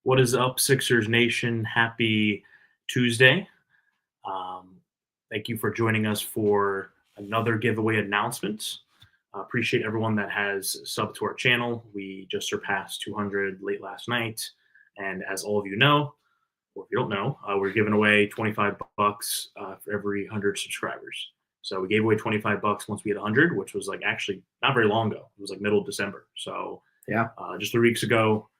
What is up, Sixers Nation? Happy Tuesday. Um, Thank you for joining us for another giveaway announcement. Appreciate everyone that has subbed to our channel. We just surpassed 200 late last night. And as all of you know, or if you don't know, we're giving away 25 bucks for every 100 subscribers. So we gave away 25 bucks once we hit 100, which was like actually not very long ago. It was like middle of December. So Yeah. just 3 weeks ago,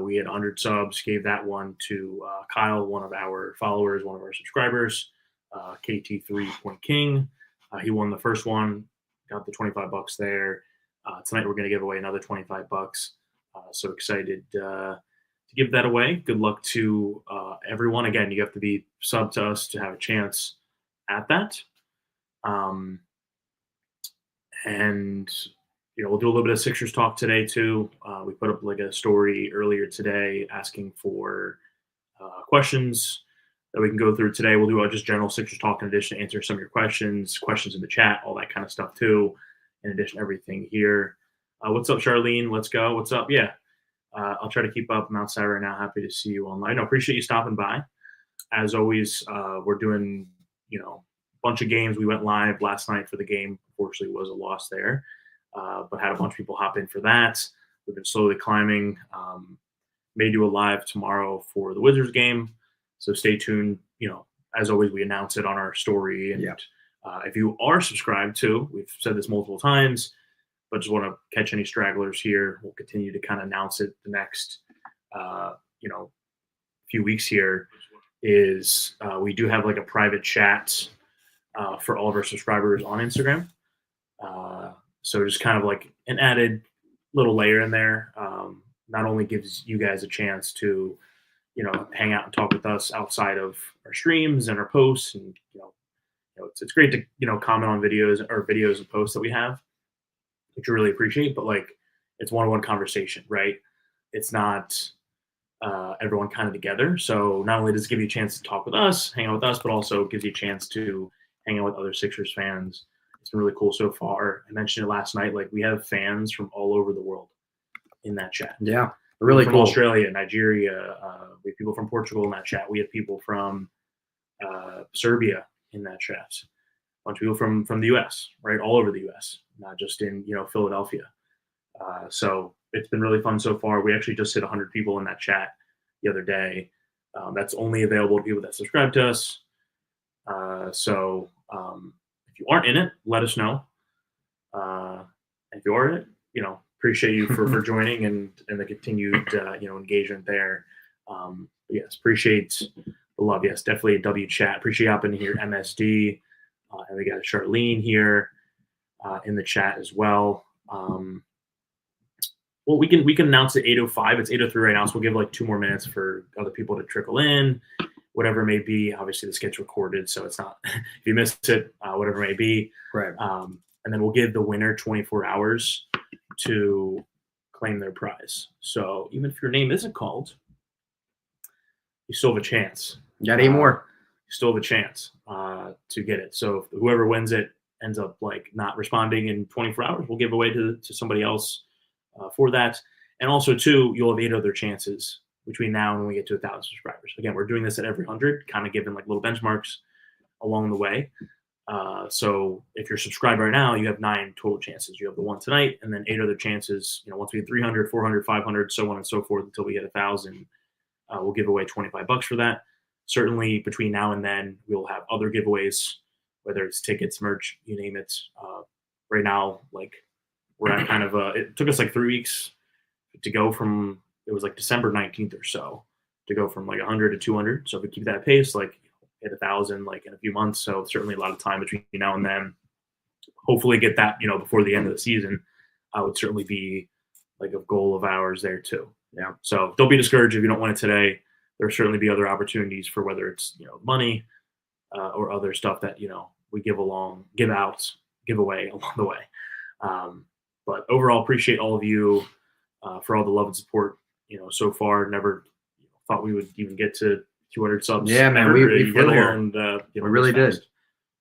we had 100 subs, gave that one to Kyle, one of our followers, one of our subscribers, KT3 Point King. He won the first one, got the 25 bucks there. Tonight we're going to give away another 25 bucks. So excited to give that away. Good luck to everyone. Again, you have to be sub to us to have a chance at that. And we'll do a little bit of Sixers talk today too. We put up like a story earlier today asking for questions that we can go through today. We'll do just general Sixers talk in addition to answer some of your questions in the chat, all that kind of stuff too. In addition to everything here. What's up, Charlene? Let's go. What's up? Yeah. I'll try to keep up. I'm outside right now. Happy to see you online. No, appreciate you stopping by. As always, we're doing, a bunch of games. We went live last night for the game. Unfortunately, it was a loss there. But had a bunch of people hop in for that. We've been slowly climbing. May do a live tomorrow for the Wizards game. So stay tuned. As always, we announce it on our story. And if you are subscribed to, we've said this multiple times, but just want to catch any stragglers here. We'll continue to kind of announce it the next, few weeks here. Is we do have like a private chat for all of our subscribers on Instagram. So just kind of like an added little layer in there. Not only gives you guys a chance to, hang out and talk with us outside of our streams and our posts, and it's great to comment on videos and posts that we have, which we really appreciate. But like, it's one-on-one conversation, right? It's not everyone kind of together. So not only does it give you a chance to talk with us, hang out with us, but also gives you a chance to hang out with other Sixers fans. It's been really cool so far. I mentioned it last night. Like, we have fans from all over the world in that chat. Yeah, really from cool. Australia, Nigeria. We have people from Portugal in that chat. We have people from Serbia in that chat. A bunch of people from the U.S., right? All over the U.S., not just in Philadelphia. So it's been really fun so far. We actually just hit 100 people in that chat the other day. That's only available to people that subscribe to us. So if you aren't in it, let us know. If you are in it, appreciate you for joining and the continued engagement there. Yes, appreciate the love. Yes, definitely a W chat. Appreciate you hopping here, MSD, and we got Charlene here in the chat as well. Well, we can announce at 8:05. It's 8:03 right now, so we'll give like 2 more minutes for other people to trickle in, whatever it may be. Obviously, this gets recorded, so it's not if you missed it, whatever it may be. Right. And then we'll give the winner 24 hours to claim their prize. So even if your name isn't called, you still have a chance. Got any more? You still have a chance to get it. So if whoever wins it ends up like not responding in 24 hours, we'll give away to somebody else for that. And also, too, you'll have 8 other chances between now and when we get to 1,000 subscribers. Again, we're doing this at every 100, kind of giving like little benchmarks along the way. So if you're subscribed right now, you have 9 total chances. You have the one tonight, and then 8 other chances. Once we get 300, 400, 500, so on and so forth until we get 1,000, we'll give away 25 bucks for that. Certainly between now and then, we'll have other giveaways, whether it's tickets, merch, you name it. Right now, like, we're at kind of it took us like 3 weeks to go from, it was like December 19th or so, to go from like 100 to 200. So if we keep that pace, like hit 1,000 like in a few months. So certainly a lot of time between now and then. Hopefully get that, before the end of the season, would certainly be like a goal of ours there too. Yeah. So don't be discouraged if you don't win it today. There'll certainly be other opportunities for whether it's, money or other stuff that, we give out, give away along the way. But overall, appreciate all of you for all the love and support, so far. Never thought we would even get to 200 subs. Yeah, man, we flew here. We really did.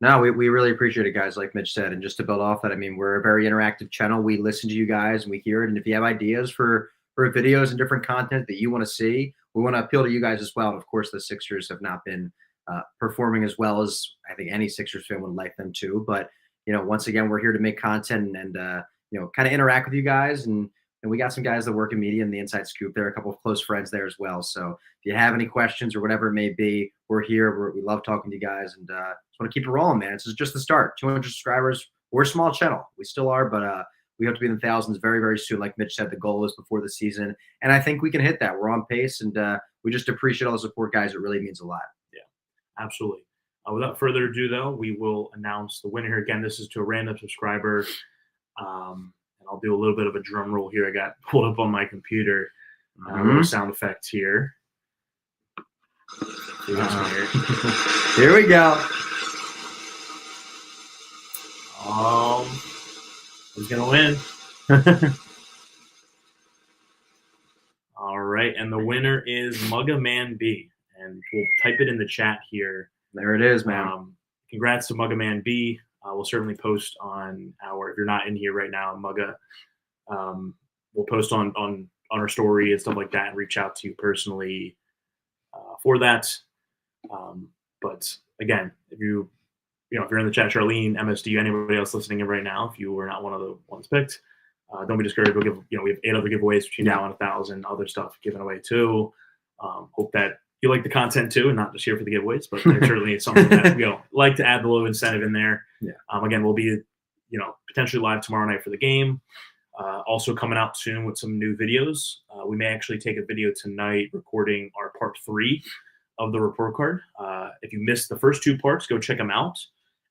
No, we really appreciate it, guys, like Mitch said. And just to build off that, I mean, we're a very interactive channel. We listen to you guys and we hear it. And if you have ideas for videos and different content that you want to see, we want to appeal to you guys as well. And of course, the Sixers have not been performing as well as I think any Sixers fan would like them to. But once again, we're here to make content and kind of interact with you guys. And we got some guys that work in media and the Inside Scoop. There are a couple of close friends there as well. So if you have any questions or whatever it may be, we're here. We love talking to you guys, and just want to keep it rolling, man. This is just the start. 200 subscribers. We're a small channel. We still are, but we hope to be in the thousands very, very soon. Like Mitch said, the goal is before the season, and I think we can hit that. We're on pace, and we just appreciate all the support, guys. It really means a lot. Yeah, absolutely. Without further ado, though, we will announce the winner here. Again, this is to a random subscriber. And I'll do a little bit of a drum roll here. I got pulled up on my computer. A little sound effects here. Here we go. Who's going to win? All right. And the winner is Mugga Man B. And we'll type it in the chat here. There it is, man. Congrats to Mugga Man B. We'll certainly post on our, if you're not in here right now, Mugga, we'll post on our story and stuff like that and reach out to you personally for that. But again, if you're in the chat, Charlene, MSD, anybody else listening in right now, if you were not one of the ones picked, don't be discouraged. We'll give, we have 8 other giveaways between now and 1,000 other stuff given away too. Hope that you like the content too, and not just here for the giveaways, but there's certainly something that like to add the little incentive in there. Yeah. Again, we'll be, potentially live tomorrow night for the game. Also coming out soon with some new videos. We may actually take a video tonight recording our part 3 of the report card. If you missed the first 2 parts, go check them out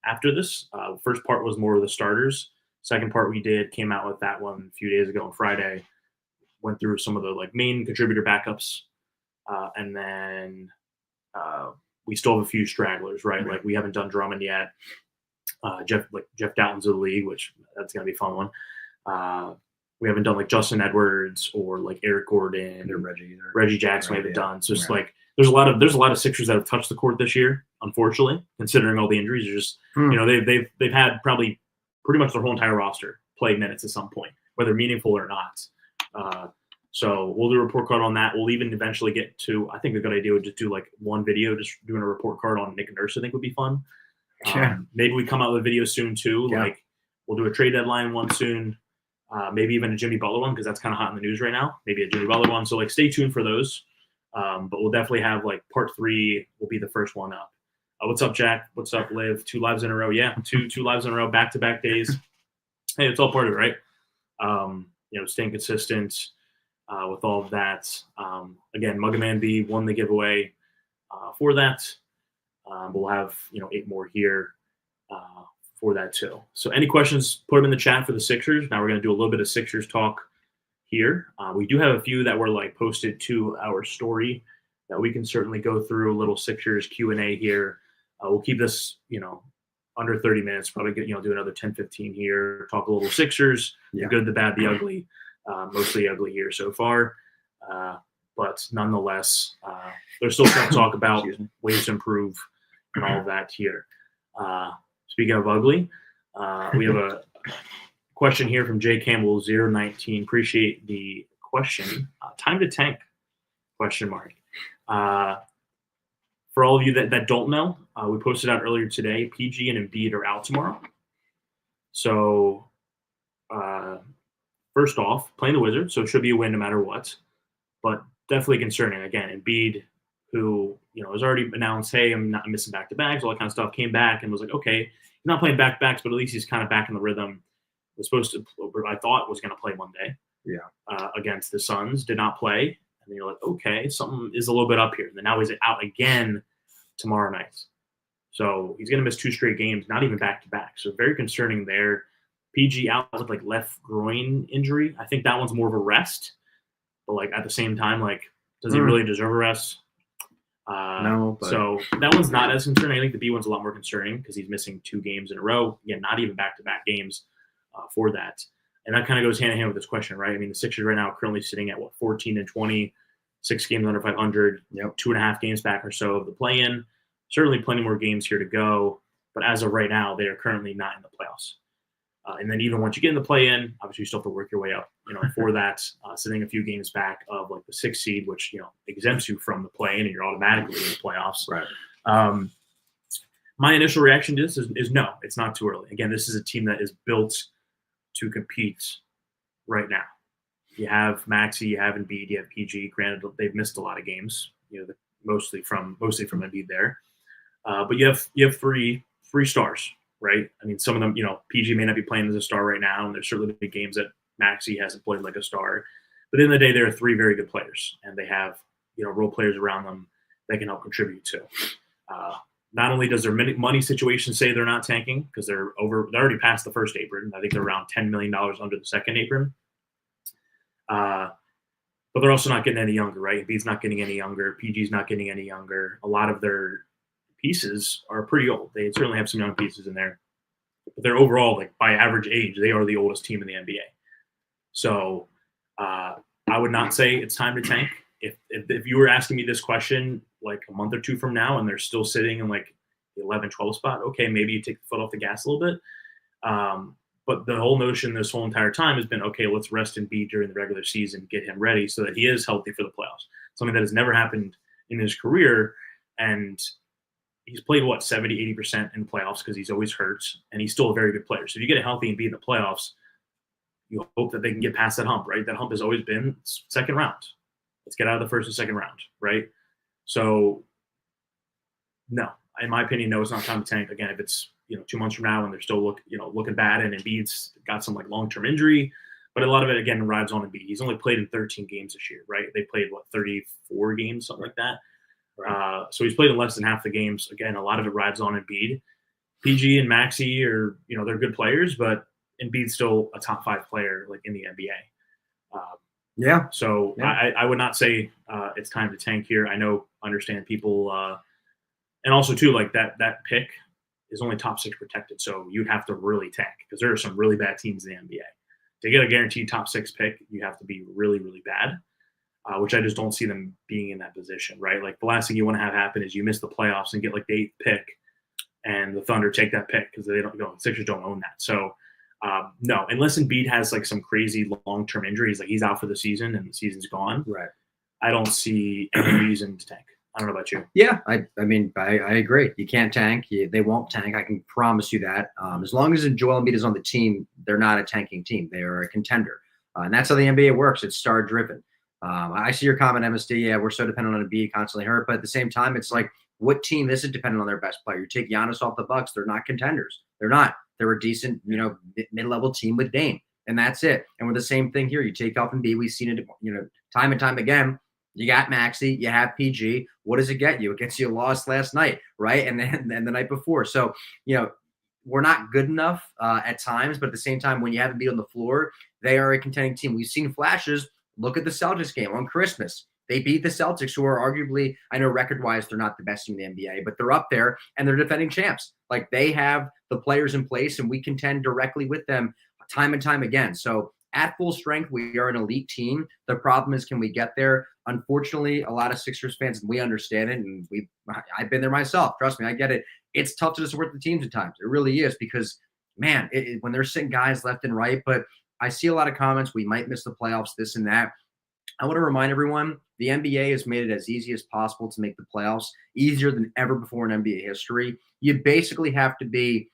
after this. The first part was more of the starters. Second part came out with that one a few days ago on Friday. Went through some of the main contributor backups. And then we still have a few stragglers, right? Like we haven't done Drummond yet. Jeff Doughton's of the league, which that's gonna be a fun one. We haven't done Justin Edwards or Eric Gordon or Reggie Jackson. We haven't done. So it's there's a lot of Sixers that have touched the court this year. Unfortunately, considering all the injuries, are just they've had probably pretty much their whole entire roster play minutes at some point, whether meaningful or not. So we'll do a report card on that. We'll even eventually get to, I think a good idea would just do one video, just doing a report card on Nick Nurse, I think would be fun. Sure. Maybe we come out with a video soon too. Yeah. We'll do a trade deadline one soon. Maybe even a Jimmy Butler one, because that's kind of hot in the news right now. Maybe a Jimmy Butler one. So stay tuned for those. But we'll definitely have part 3 will be the first one up. What's up, Jack? What's up, Liv? 2 lives in a row. Yeah, two lives in a row, back-to-back days. Hey, it's all part of it, right? Staying consistent. With all of that. Again, Mugga Man B won the giveaway for that. We'll have 8 more here for that too. So any questions, put them in the chat for the Sixers. Now we're going to do a little bit of Sixers talk here. We do have a few that were posted to our story that we can certainly go through. A little Sixers Q&A here. We'll keep this under 30 minutes. Probably get do another 10-15 here. Talk a little Sixers, the good, the bad, the ugly. Mostly ugly here so far, but nonetheless, there's still some talk about ways to improve and all of that here. Speaking of ugly, we have a question here from J Campbell 019. Appreciate the question. Time to tank? ? For all of you that don't know, we posted out earlier today. PG and Embiid are out tomorrow, so. First off, playing the Wizards, so it should be a win no matter what. But definitely concerning. Again, Embiid, who has already announced, hey, I'm not missing back-to-backs, all that kind of stuff, came back and was like, okay, he's not playing back-to-backs, but at least he's kind of back in the rhythm. I thought was going to play Monday. Yeah. Against the Suns, did not play. And then you're like, okay, something is a little bit up here. And then now he's out again tomorrow night. So he's going to miss 2 straight games, not even back-to-back. So very concerning there. PG out with left groin injury. I think that one's more of a rest, but at the same time, does he really deserve a rest? No. But... So that one's not as concerning. I think the B one's a lot more concerning because he's missing 2 games in a row. Again, not even back-to-back games for that. And that kind of goes hand in hand with this question, right? I mean, the Sixers right now are currently sitting at 14-20, 6 games under 500, 2.5 games back or so of the play-in. Certainly plenty more games here to go, but as of right now, they are currently not in the playoffs. And then even once you get in the play-in, obviously you still have to work your way up, for that, sitting a few games back of like the 6th seed, which, exempts you from the play-in and you're automatically in the playoffs. Right. My initial reaction to this is no, it's not too early. Again, this is a team that is built to compete right now. You have Maxey, you have Embiid, you have PG. Granted, they've missed a lot of games, mostly from Embiid there. But you have three stars, right? I mean, some of them, PG may not be playing as a star right now, and there's certainly been games that Maxey hasn't played like a star. But at the end of the day, there are 3 very good players, and they have role players around them that can help contribute too. Not only does their money situation say they're not tanking because they're already past the first apron. I think they're around $10 million under the second apron. But they're also not getting any younger, right? Embiid's not getting any younger. PG's not getting any younger. A lot of their pieces are pretty old. They certainly have some young pieces in there, but they're overall, like by average age, they are the oldest team in the NBA. So I would not say it's time to tank. If you were asking me this question like a month or 2 from now and they're still sitting in like the 11, 12 spot, okay, maybe you take the foot off the gas a little bit. But the whole notion this whole entire time has been, okay, let's rest Embiid during the regular season, get him ready so that he is healthy for the playoffs. Something that has never happened in his career. And he's played, 70, 80% in the playoffs because he's always hurt, and he's still a very good player. So if you get a healthy Embiid in the playoffs, you hope that they can get past that hump, right? That hump has always been second round. Let's get out of the first and second round, right? So, no, in my opinion, no, it's not time to tank. Again, if it's 2 months from now and they're still looking bad, and Embiid's got some like long-term injury, but a lot of it again rides on Embiid. He's only played in 13 games this year, right? They played 34 games, something like that. Right. So he's played in less than half the games. Again, a lot of it rides on Embiid. PG and Maxey are they're good players, but Embiid's still a top 5 player like in the NBA. So I would not say it's time to tank here. I understand people, and also too, like that pick is only top 6 protected. So you'd have to really tank because there are some really bad teams in the NBA. To get a guaranteed top 6 pick, you have to be really, really bad, which I just don't see them being in that position, right? Like the last thing you want to have happen is you miss the playoffs and get like the 8th pick and the Thunder take that pick because they don't, the Sixers don't own that. So no, unless Embiid has like some crazy long-term injuries, like he's out for the season and the season's gone. Right. I don't see any reason to tank. I don't know about you. Yeah, I mean, I agree. You can't tank. They won't tank. I can promise you that. As long as Joel Embiid is on the team, they're not a tanking team. They are a contender. And that's how the NBA works. It's star-driven. I see your comment, MSD. Yeah, we're so dependent on Embiid, constantly hurt. But at the same time, it's like, what team isn't dependent on their best player? You take Giannis off the Bucks, they're not contenders. They're not. They're a decent, mid-level team with Dame, and that's it. And with the same thing here, you take off Embiid. We've seen it, time and time again. You got Maxey, you have PG. What does it get you? It gets you a loss last night, right? And then the night before. So, we're not good enough at times, but at the same time, when you have Embiid on the floor, they are a contending team. We've seen flashes. Look at the Celtics game on Christmas. They beat the Celtics, who are arguably, I know record-wise, they're not the best team in the NBA, but they're up there, and they're defending champs. Like, they have the players in place, and we contend directly with them time and time again. So at full strength, we are an elite team. The problem is, can we get there? Unfortunately, a lot of Sixers fans, we understand it, and I've been there myself. Trust me, I get it. It's tough to support the teams at times. It really is because, man, when they're sitting guys left and right, but I see a lot of comments, we might miss the playoffs, this and that. I want to remind everyone, the NBA has made it as easy as possible to make the playoffs, easier than ever before in NBA history. You basically have to be,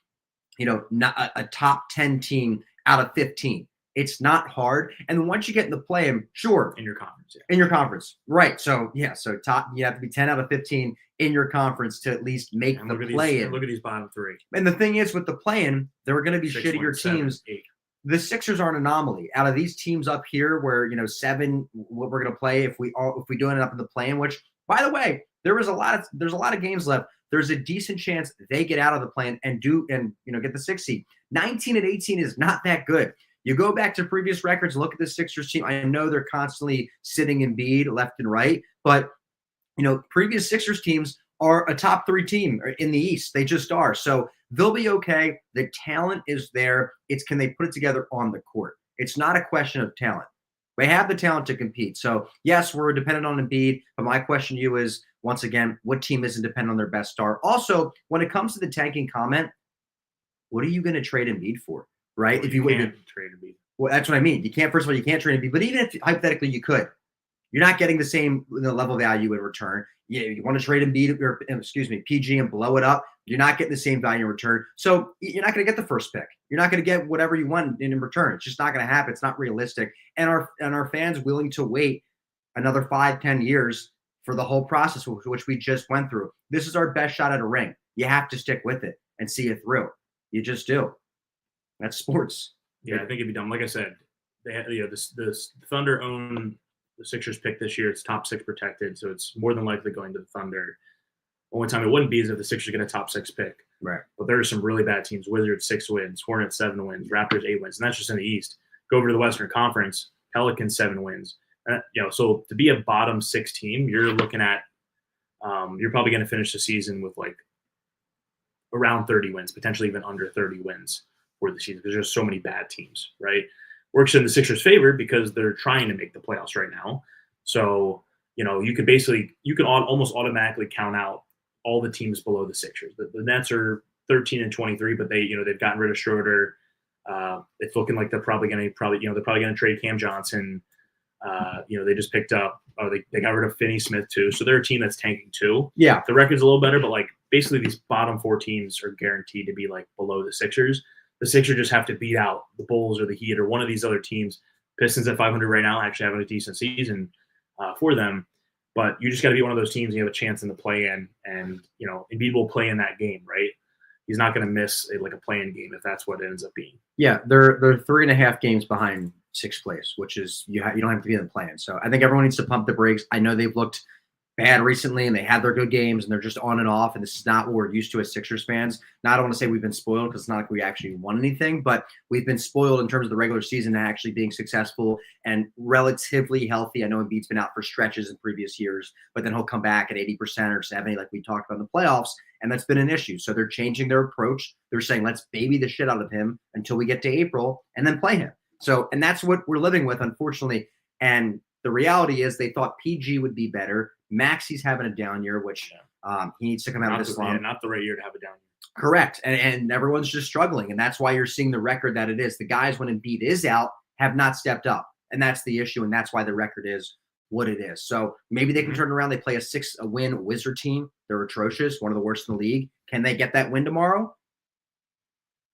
not a top 10 team out of 15. It's not hard. And then once you get in the play-in, sure. In your conference. Yeah. In your conference. Right. So, so top, you have to be 10 out of 15 in your conference to at least make the play-in. Look at these bottom 3. And the thing is, with the play-in, there are going to be 6, shittier 7, teams. 8. The Sixers are an anomaly. Out of these teams up here, where 7, what we're going to play if we do end up in the play-in, which, by the way, there's a lot of games left. There's a decent chance they get out of the play-in and get the 6th seed. 19 and 18 is not that good. You go back to previous records, look at the Sixers team. I know they're constantly sitting Embiid left and right, but previous Sixers teams are a top 3 team in the East. They just are. So they'll be okay. The talent is there. It's, can they put it together on the court? It's not a question of talent. They have the talent to compete. So yes, we're dependent on Embiid, but my question to you is, once again, what team isn't dependent on their best star? Also, when it comes to the tanking comment, what are you going to trade Embiid for? right? Well, if you can't trade Embiid. well, that's what I mean. You can't. First of all, you can't trade Embiid. But even if hypothetically you could, you're not getting the same level value in return. You want to trade Embiid, or excuse me, PG, and blow it up. You're not getting the same value in return. So you're not going to get the first pick. You're not going to get whatever you want in return. It's just not going to happen. It's not realistic. And our fans willing to wait another 5-10 years for the whole process, which we just went through. This is our best shot at a ring. You have to stick with it and see it through. You just do. That's sports. Yeah, I think it'd be dumb. Like I said, they had, the Thunder own the Sixers pick this year. It's top 6 protected, so it's more than likely going to the Thunder. Only time it wouldn't be is if the Sixers get a top 6 pick. Right. But there are some really bad teams. Wizards 6 wins, Hornets 7 wins, Raptors 8 wins, and that's just in the East. Go over to the Western Conference, Pelicans 7 wins. So to be a bottom 6 team, you're looking at you're probably going to finish the season with like around 30 wins, potentially even under 30 wins for the season because there's so many bad teams, right? Works in the Sixers' favor because they're trying to make the playoffs right now. So, you can almost automatically count out all the teams below the Sixers. The Nets are 13-23, but they've gotten rid of Schroeder. It's looking like they're probably going to trade Cam Johnson. They just picked up. They got rid of Finney Smith too, so they're a team that's tanking too. Yeah, the record's a little better, but like basically these bottom 4 teams are guaranteed to be like below the Sixers. The Sixers just have to beat out the Bulls or the Heat or one of these other teams. Pistons at 500 right now, actually having a decent season for them. But you just got to be one of those teams and you have a chance in the play-in. And, Embiid will play in that game, right? He's not going to miss a play-in game if that's what it ends up being. Yeah, they're 3.5 games behind 6th place, which is you don't have to be in the play-in. So I think everyone needs to pump the brakes. I know they've looked bad recently and they had their good games and they're just on and off, and this is not what we're used to as Sixers fans. Now, I don't want to say we've been spoiled because it's not like we actually won anything, but we've been spoiled in terms of the regular season and actually being successful and relatively healthy. I know Embiid's been out for stretches in previous years, but then he'll come back at 80% or 70% like we talked about in the playoffs, and that's been an issue. So they're changing their approach. They're saying, let's baby the shit out of him until we get to April and then play him. So, and that's what we're living with, unfortunately. And the reality is they thought PG would be better. Maxi's having a down year, which he needs to come out of this slump. Yeah, not the right year to have a down year. Correct. And everyone's just struggling. And that's why you're seeing the record that it is. The guys, when Embiid is out, have not stepped up. And that's the issue. And that's why the record is what it is. So maybe they can turn around. They play a win Wizard team. They're atrocious, one of the worst in the league. Can they get that win tomorrow?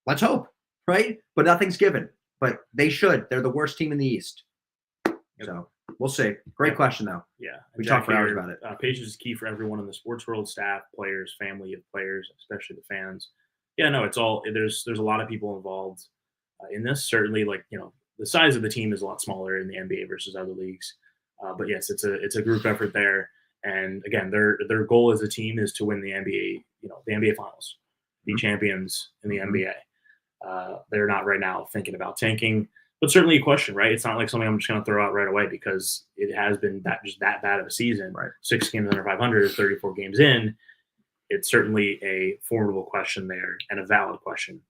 Let's hope, right? But nothing's given. But they should. They're the worst team in the East. So we'll see. Great question, though. Yeah. We talked for hours about it. Patience is key for everyone in the sports world, staff, players, family of players, especially the fans. Yeah, no, it's all – there's a lot of people involved in this. Certainly, the size of the team is a lot smaller in the NBA versus other leagues. But, yes, it's a group effort there. And, again, their goal as a team is to win the NBA, the NBA Finals, be champions in the NBA. They're not right now thinking about tanking. But certainly a question, right? It's not like something I'm just going to throw out right away because it has been that bad of a season. Right. 6 games under 500, 34 games in. It's certainly a formidable question there and a valid question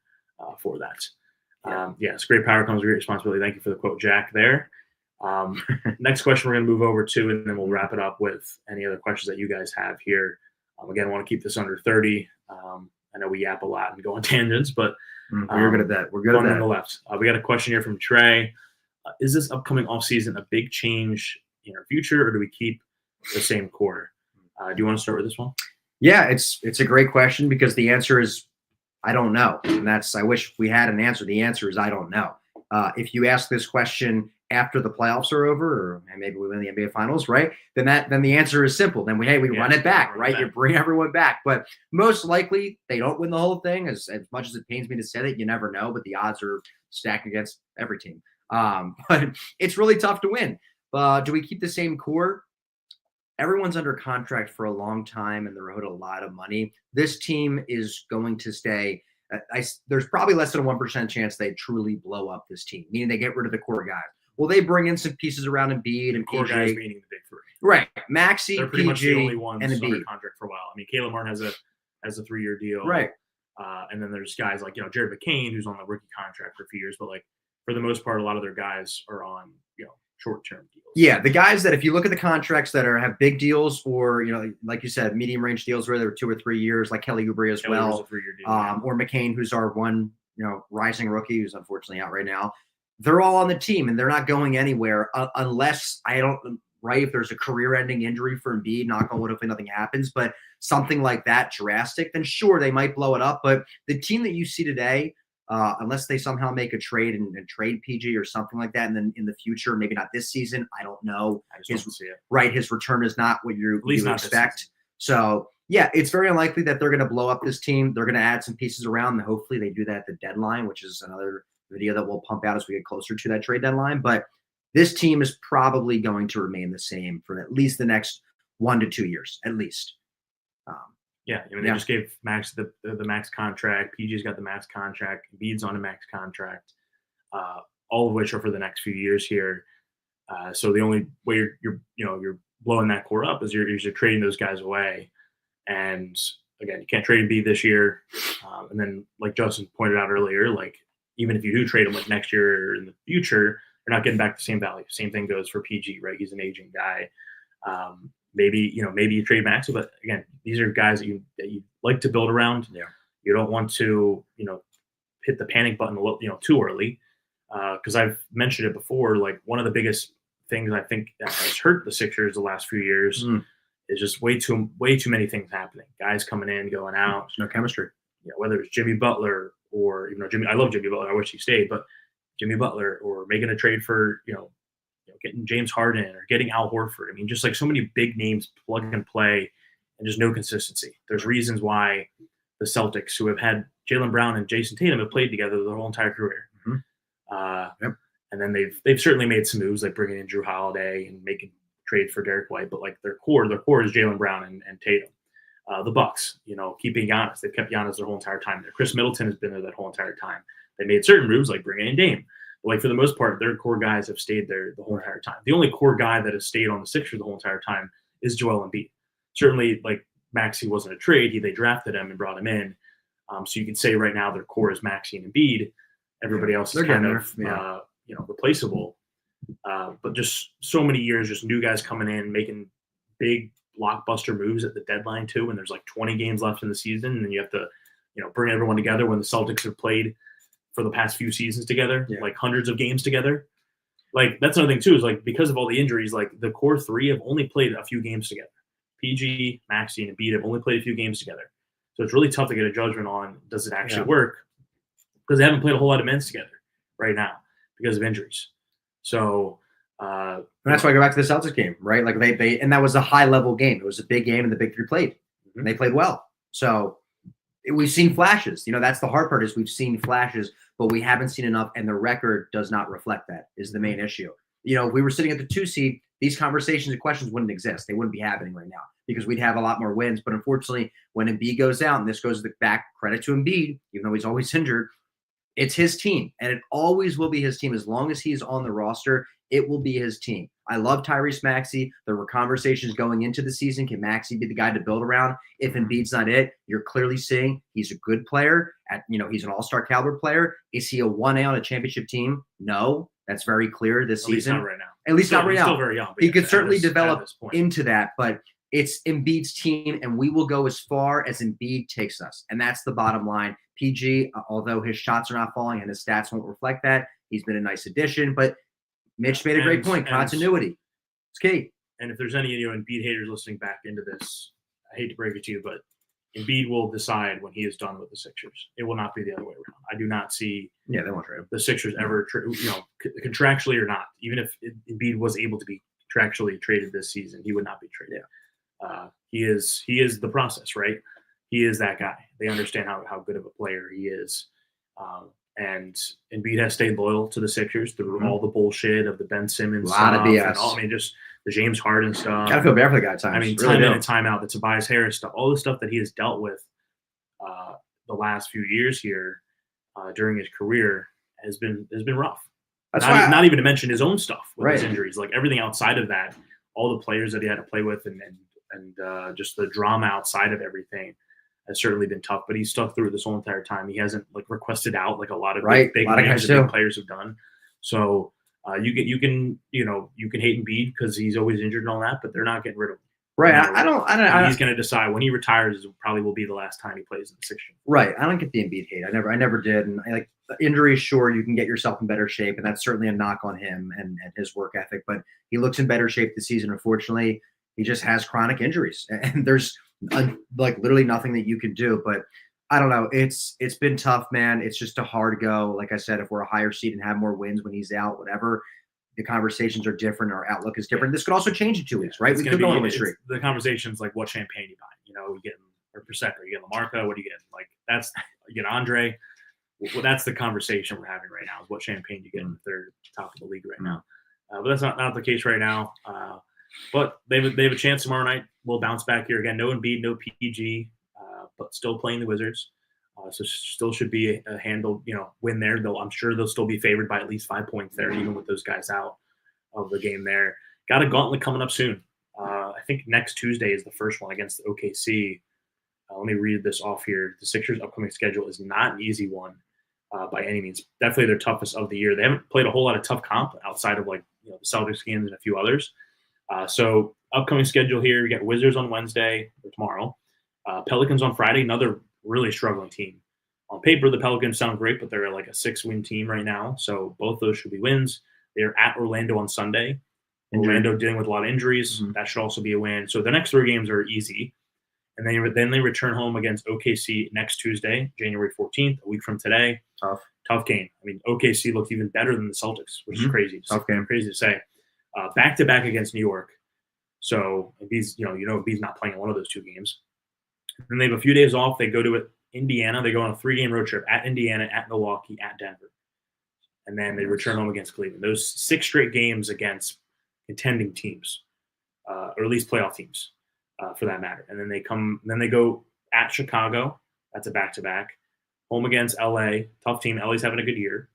for that. Yes, great power comes with great responsibility. Thank you for the quote, Jack, there. Next question we're going to move over to, and then we'll wrap it up with any other questions that you guys have here. Again, I want to keep this under 30. I know we yap a lot and go on tangents, but we're good at that. We're good at that. On the left. We got a question here from Trey. Is this upcoming offseason a big change in our future, or do we keep the same core? Do you want to start with this one? Yeah, it's a great question because the answer is I don't know. And I wish we had an answer. The answer is I don't know. If you ask this question after the playoffs are over, or maybe we win the NBA Finals, right? Then the answer is simple. Then we run it back, right? You bring everyone back. But most likely they don't win the whole thing. As much as it pains me to say that, you never know. But the odds are stacked against every team. But it's really tough to win. Do we keep the same core? Everyone's under contract for a long time, and they're owed a lot of money. This team is going to stay. There's probably less than a 1% chance they truly blow up this team, meaning they get rid of the core guys. Will they bring in some pieces around Embiid and core PG? Guys meaning the big 3, right? Maxey, they're pretty PG, much the only ones and under Embiid. contract for a while. I mean, Caleb Martin has a 3-year deal, right? And then there's guys like Jared McCain who's on the rookie contract for a few years, but for the most part, a lot of their guys are on short-term deals. Yeah, the guys that if you look at the contracts that have big deals or like you said, medium range deals where they're 2 or 3 years, like Kelly Oubre as well, was a 3-year deal, or McCain, who's our one rising rookie who's unfortunately out right now. They're all on the team and they're not going anywhere unless if there's a career-ending injury for Embiid, knock on wood, hopefully nothing happens, but something like that drastic, then sure, they might blow it up. But the team that you see today, unless they somehow make a trade and trade PG or something like that, and then in the future, maybe not this season, I don't know. I just don't see it. Right, his return is not what you expect. So, yeah, it's very unlikely that they're going to blow up this team. They're going to add some pieces around, and hopefully they do that at the deadline, which is another video that we'll pump out as we get closer to that trade deadline. But this team is probably going to remain the same for at least the next 1 to 2 years, at least. They just gave Max the max contract. PG's got the max contract. Embiid's on a max contract, all of which are for the next few years here. So the only way you're blowing that core up is you're trading those guys away. And again, you can't trade Embiid this year. And then, like Justin pointed out earlier, like even if you do trade him like next year or in the future, you're not getting back the same value. Same thing goes for PG, right? He's an aging guy. Maybe you trade Max, but again, these are guys that you like to build around. Yeah. You don't want to, hit the panic button too early. Because I've mentioned it before, like one of the biggest things I think that has hurt the Sixers the last few years is just way too many things happening. Guys coming in, going out. There's no chemistry. Whether it's Jimmy Butler or I love Jimmy Butler. I wish he stayed, but Jimmy Butler or making a trade for getting James Harden or getting Al Horford. I mean, just like so many big names plug and play, and just no consistency. There's reasons why the Celtics, who have had Jaylen Brown and Jason Tatum, have played together their whole entire career. Yep. And then they've certainly made some moves, like bringing in Drew Holiday and making trade for Derek White. But like their core is Jaylen Brown and Tatum. The Bucks, keeping Giannis. They've kept Giannis their whole entire time there. Chris Middleton has been there that whole entire time. They made certain moves, like bringing in Dame. But like for the most part, their core guys have stayed there the whole entire time. The only core guy that has stayed on the Sixers the whole entire time is Joel Embiid. Certainly, like Maxey wasn't a trade. They drafted him and brought him in. So you can say right now their core is Maxey and Embiid. Everybody else is kind of replaceable. But just so many years, just new guys coming in, making big blockbuster moves at the deadline too. And there's like 20 games left in the season, and then you have to, bring everyone together when the Celtics have played for the past few seasons together, like hundreds of games together. Like that's another thing too, is like because of all the injuries, like the core three have only played a few games together. PG, Maxey, and Embiid have only played a few games together. So it's really tough to get a judgment on does it actually work, because they haven't played a whole lot of minutes together right now because of injuries. So and that's why I go back to the Celtics game, right? Like they and that was a high level game. It was a big game, and the big three played, and they played well. So we've seen flashes. That's the hard part, is we've seen flashes, but we haven't seen enough, and the record does not reflect that. Is the main issue. If we were sitting at the 2 seed, these conversations and questions wouldn't exist. They wouldn't be happening right now because we'd have a lot more wins. But unfortunately, when Embiid goes out, and this goes back credit to Embiid, even though he's always injured, it's his team, and it always will be his team. As long as he's on the roster, it will be his team. I love Tyrese Maxey. There were conversations going into the season. Can Maxey be the guy to build around? If Embiid's not it, you're clearly seeing he's a good player. He's an all-star caliber player. Is he a 1A on a championship team? No. That's very clear this season. At least not right now. At least not right now. He's still very young. He could certainly develop into that, but it's Embiid's team, and we will go as far as Embiid takes us. And that's the bottom line. PG, although his shots are not falling and his stats won't reflect that, he's been a nice addition. But Mitch made a great point. Continuity. It's key. And if there's any Embiid haters listening back into this, I hate to break it to you, but Embiid will decide when he is done with the Sixers. It will not be the other way around. I do not see they won't trade him. The Sixers ever, contractually or not, even if Embiid was able to be contractually traded this season, he would not be traded. He is the process, right? He is that guy. They understand how good of a player he is. And Embiid has stayed loyal to the Sixers through all the bullshit of the Ben Simmons stuff. A lot of BS. And all, just the James Harden stuff. Gotta feel bad for the guy at times. Time in and time out, the Tobias Harris stuff, all the stuff that he has dealt with the last few years here during his career has been rough. Not even to mention his own stuff with his injuries, like everything outside of that, all the players that he had to play with, and just the drama outside of everything has certainly been tough. But he's stuck through it this whole entire time. He hasn't requested out like a lot of big players have done. So you can hate Embiid because he's always injured and all that, but they're not getting rid of him. Right. You know, I he's going to decide when he retires. Is probably will be the last time he plays in the Sixers. Right. I don't get the Embiid hate. I never did. And I like injuries. Sure, you can get yourself in better shape, and that's certainly a knock on him and his work ethic. But he looks in better shape this season. Unfortunately, he just has chronic injuries, and there's like literally nothing that you can do. But I don't know. It's been tough, man. It's just a hard go. Like I said, if we're a higher seed and have more wins when he's out, whatever, the conversations are different. Our outlook is different. This could also change in 2 weeks, right? It's We gonna could go be on a streak. the conversations like what champagne you buy. You know, you get or prosecco, you get Lamarca. What do you get? Like that's you get Andre. Well, that's the conversation we're having right now. Is what champagne you get in the third top of the league right now. But that's not the case right now. But they have a chance tomorrow night. We'll bounce back here again. No Embiid, no PG, but still playing the Wizards. So still should be a handled, win there. Though I'm sure they'll still be favored by at least 5 points there, even with those guys out of the game there. Got a gauntlet coming up soon. I think next Tuesday is the first one against OKC. Let me read this off here. The Sixers' upcoming schedule is not an easy one by any means. Definitely their toughest of the year. They haven't played a whole lot of tough comp outside of the Celtics games and a few others. So upcoming schedule here, you got Wizards on Wednesday or tomorrow. Pelicans on Friday, another really struggling team. On paper, the Pelicans sound great, but they're like a 6-win team right now. So both those should be wins. They're at Orlando on Sunday. Orlando dealing with a lot of injuries. Mm-hmm. That should also be a win. So the next 3 games are easy. And then they return home against OKC next Tuesday, January 14th, a week from today. Tough game. I mean, OKC looks even better than the Celtics, which is crazy. Tough game. Crazy to say. Back-to-back against New York. So Embiid's, Embiid's not playing in one of those 2 games. Then they have a few days off. They go to Indiana. They go on a 3-game road trip at Indiana, at Milwaukee, at Denver. And then they return home against Cleveland. Those 6 straight games against contending teams, or at least playoff teams, for that matter. And then they go at Chicago. That's a back-to-back. Home against LA. Tough team. LA's having a good year.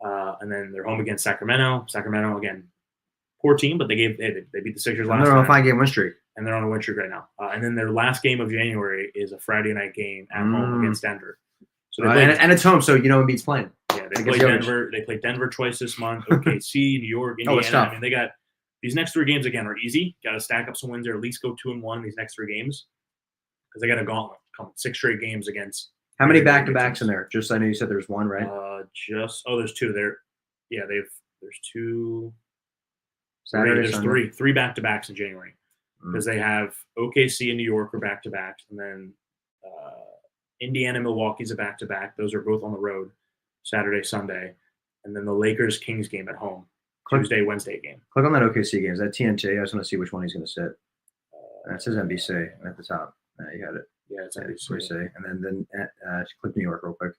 And then they're home against Sacramento. Sacramento, again, poor team, but they beat the Sixers last time. They're on a 5-game win streak. And they're on a win streak right now. And then their last game of January is a Friday night game at home against Denver. So and it's home, so Embiid's playing. Yeah, they play Denver. They played Denver twice this month. OKC, New York, Indiana. It's tough. I mean, they got these next 3 games again are easy. Got to stack up some wins there. At least go 2-1 these next 3 games because they got a gauntlet. 6 straight games against. How many back-to-backs in there? Just I know you said there's 1, right? There's 2 there. Yeah, there's 2. Saturday, there's Sunday. 3 back-to-backs in January because they have OKC and New York are back-to-backs, and then Indiana and Milwaukee's a back-to-back. Those are both on the road, Saturday, Sunday, and then the Lakers-Kings game at home, Tuesday, Wednesday game. Click on that OKC game. Is that TNT? I just want to see which one he's going to sit. That says NBC at the top. You got it. Yeah, it's NBC. And then click New York real quick.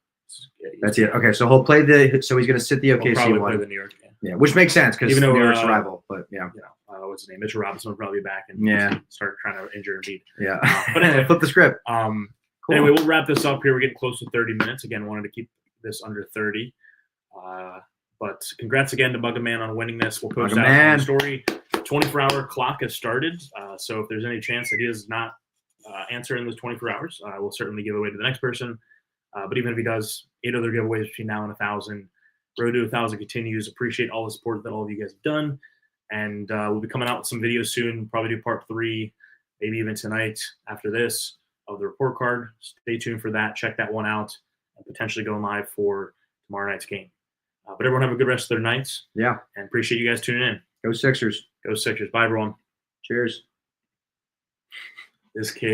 Yeah, that's it. Okay, so he'll play so he's going to sit the OKC one. Play the New York game. Yeah, which makes sense because New York's rival. But yeah, what's his name? Mitchell Robinson will probably be back and start trying to injure Embiid. Yeah, but anyway, flip the script. Cool. Anyway, we'll wrap this up here. We're getting close to 30 minutes. Again, wanted to keep this under 30. But congrats again to Bugga Man on winning this. We'll post out on the story. 24-hour clock has started. So if there's any chance that he does not answer in those 24 hours, we'll certainly give away to the next person. But even if he does, 8 other giveaways between now and 1,000. Road to 1,000 continues. Appreciate all the support that all of you guys have done. And we'll be coming out with some videos soon. Probably do part 3, maybe even tonight after this of the report card. Stay tuned for that. Check that one out and potentially going live for tomorrow night's game. But everyone have a good rest of their nights. Yeah. And appreciate you guys tuning in. Go Sixers. Go Sixers. Bye, everyone. Cheers. This kid.